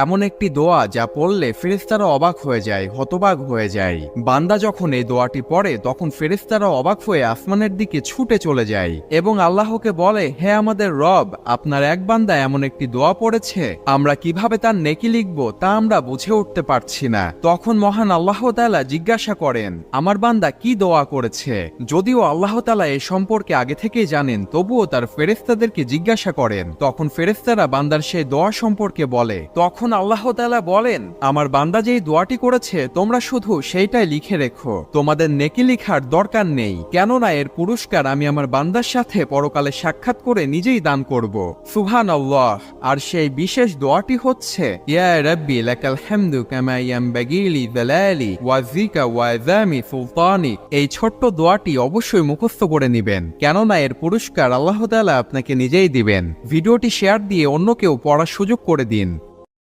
এমন একটি দোয়া যা পড়লে ফেরেশতারা অবাক হয়ে যায়, হতবাক হয়ে যায়। বান্দা যখন এই দোয়াটি পড়ে তখন ফেরেশতারা অবাক হয়ে আসমানের দিকে ছুটে চলে যায় এবং আল্লাহকে বলে, হে আমাদের রব, আপনার এক বান্দা এমন একটি দোয়া পড়েছে, আমরা কিভাবে তার নেকি লিখব তা আমরা বুঝে উঠতে পারছি না। তখন মহান আল্লাহ তাআলা জিজ্ঞাসা করেন, আমার বান্দা কি দোয়া করেছে? যদিও আল্লাহ তাআলা এ সম্পর্কে আগে থেকেই জানেন, তবুও তার ফেরেশতাদেরকে জিজ্ঞাসা করেন। তখন ফেরেশতারা বান্দার সেই দোয়া সম্পর্কে বলে। তখন আল্লাহ তাআলা বলেন, আমার বান্দা যেই দোয়াটি করেছে তোমরা শুধু সেইটাই লিখে রেখো, তোমাদের নেকি লিখার দরকার নেই, কেননা এর পুরস্কার আমি আমার বান্দার সাথে পরকালে সাক্ষাৎ করে নিজেই দান করব। সুবহানাল্লাহ। আর সেই বিশেষ দোয়াটি হচ্ছে, ইয়া রাব্বি লাকাল হামদু কামা ইয়ানবাগি লিজালালি ওয়াজিকা ওয়া আযামি সুলতানি। এই ছোট্ট দোয়াটি অবশ্যই মুখস্থ করে নেবেন, কেননা এর পুরস্কার আল্লাহ তাআলা আপনাকে নিজেই দিবেন। ভিডিওটি শেয়ার দিয়ে অন্যকেও পড়ার সুযোগ করে দিন।